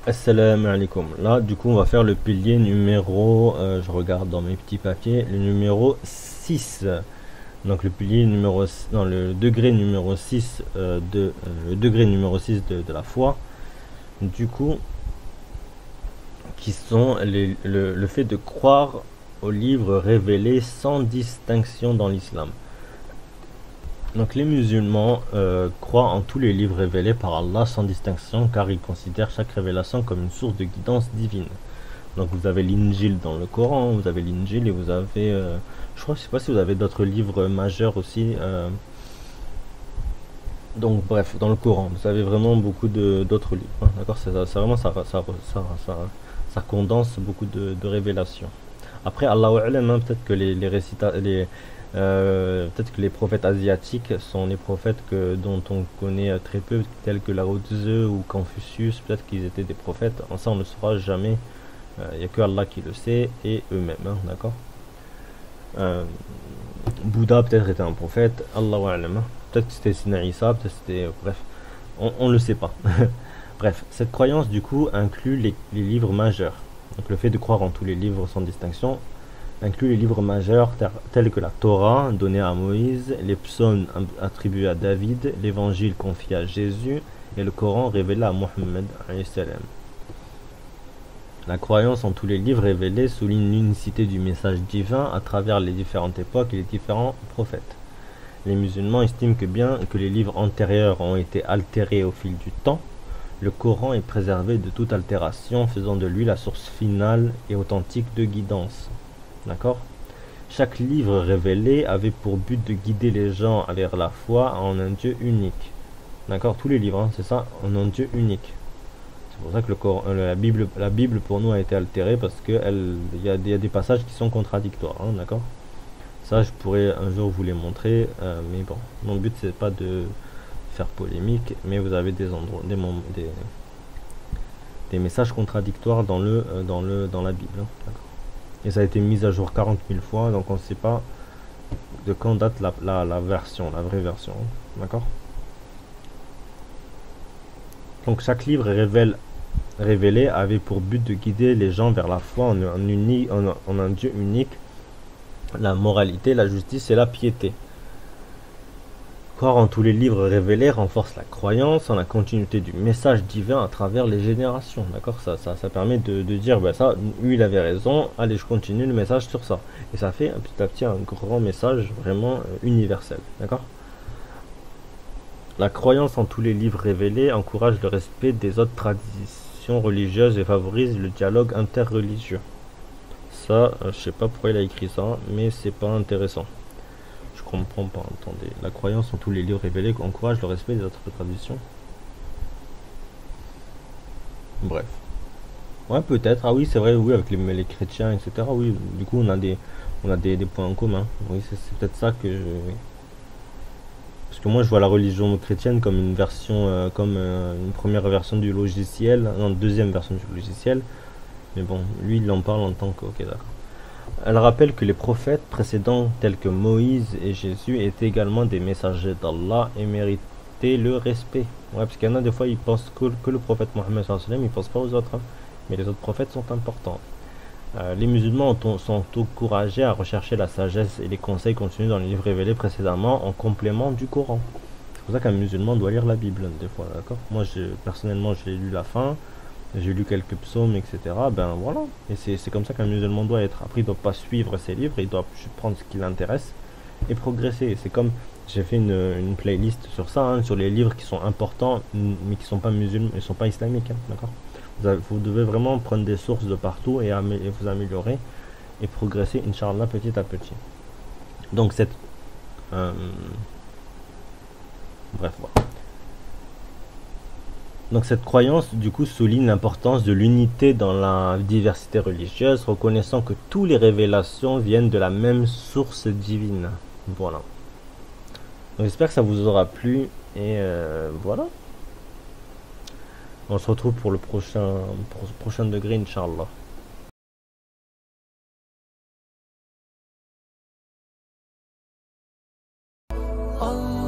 Assalamu alaikum. Là, du coup, on va faire le pilier numéro, je regarde dans mes petits papiers, le numéro 6. Donc le pilier numéro, non, le degré numéro 6 le degré numéro 6 de la foi. Du coup, qui sont le fait de croire aux livres révélés sans distinction dans l'islam. Donc les musulmans croient en tous les livres révélés par Allah sans distinction car ils considèrent chaque révélation comme une source de guidance divine. Donc vous avez l'Injil dans le Coran, vous avez l'Injil et vous avez, je sais pas si vous avez d'autres livres majeurs aussi. Donc bref, dans le Coran, vous avez vraiment beaucoup d'autres livres, hein, d'accord. C'est vraiment ça condense beaucoup de révélations. Après, Allahu A'lam, hein, peut-être que peut-être que les prophètes asiatiques sont les prophètes dont on connaît très peu, tels que Lao Tzu ou Confucius. Peut-être qu'ils étaient des prophètes. Ça, on ne le saura jamais. Il n'y a que Allah qui le sait et eux-mêmes, hein, d'accord. Euh, Bouddha peut-être était un prophète. Allahu A'lam, hein. Peut-être que c'était Sina Isa, peut-être que c'était. Bref, on ne le sait pas. Bref, cette croyance du coup inclut les livres majeurs. Donc le fait de croire en tous les livres sans distinction inclut les livres majeurs tels que la Torah donnée à Moïse, les psaumes attribués à David, l'évangile confié à Jésus et le Coran révélé à Mohammed alayhi salam. La croyance en tous les livres révélés souligne l'unicité du message divin à travers les différentes époques et les différents prophètes. Les musulmans estiment que bien que les livres antérieurs ont été altérés au fil du temps, le Coran est préservé de toute altération, faisant de lui la source finale et authentique de guidance. D'accord ? Chaque livre révélé avait pour but de guider les gens vers la foi en un Dieu unique. D'accord ? Tous les livres, hein, c'est ça, en un Dieu unique. C'est pour ça que la Bible pour nous a été altérée parce qu'il y a des passages qui sont contradictoires. Hein, d'accord ? Ça, je pourrais un jour vous les montrer, mais bon, mon but c'est pas de faire polémique, mais vous avez des endroits, des messages contradictoires dans la Bible. Hein, d'accord. Et ça a été mis à jour 40 000 fois, donc on ne sait pas de quand date la version, la vraie version. Hein, d'accord. Donc chaque livre révélé avait pour but de guider les gens vers la foi en un Dieu unique, la moralité, la justice et la piété. Croire en tous les livres révélés renforce la croyance en la continuité du message divin à travers les générations. D'accord, ça permet de dire, bah ça, lui il avait raison, allez je continue le message sur ça. Et ça fait petit à petit un grand message vraiment universel. D'accord. La croyance en tous les livres révélés encourage le respect des autres traditions religieuses et favorise le dialogue interreligieux. Ça, je sais pas pourquoi il a écrit ça, mais c'est pas intéressant. Je comprends pas, attendez. La croyance en tous les livres révélés encourage le respect des autres traditions. Bref. Ouais, peut-être. Ah oui, c'est vrai, oui, avec les chrétiens, etc. Oui, du coup, on a des points en commun. Oui, c'est peut-être ça que oui. Parce que moi, je vois la religion chrétienne comme une version, une première version du logiciel, non, deuxième version du logiciel. Mais bon, lui, il en parle en tant que. Ok, d'accord. Elle rappelle que les prophètes précédents tels que Moïse et Jésus étaient également des messagers d'Allah et méritaient le respect. Ouais, parce qu'il y en a des fois, ils pensent que le prophète Mohammed sallallahu alayhi wa sallam, ils pensent pas aux autres, hein. Mais les autres prophètes sont importants. Les musulmans sont encouragés à rechercher la sagesse et les conseils contenus dans les livres révélés précédemment en complément du Coran. C'est pour ça qu'un musulman doit lire la Bible des fois, d'accord. Moi, personnellement, j'ai lu la fin, j'ai lu quelques psaumes, etc. Ben voilà. Et c'est comme ça qu'un musulman doit être. Après, il ne doit pas suivre ses livres, il doit prendre ce qui l'intéresse et progresser. C'est comme, j'ai fait une playlist sur ça, hein, sur les livres qui sont importants, mais qui ne sont pas musulmans, ils sont pas islamiques, hein, d'accord. Vous devez vraiment prendre des sources de partout et vous améliorer et progresser, Inch'Allah, petit à petit. Donc, bref, voilà. Donc cette croyance, du coup, souligne l'importance de l'unité dans la diversité religieuse, reconnaissant que toutes les révélations viennent de la même source divine. Voilà. Donc j'espère que ça vous aura plu, et voilà. On se retrouve pour le prochain degré, Inch'Allah. Allah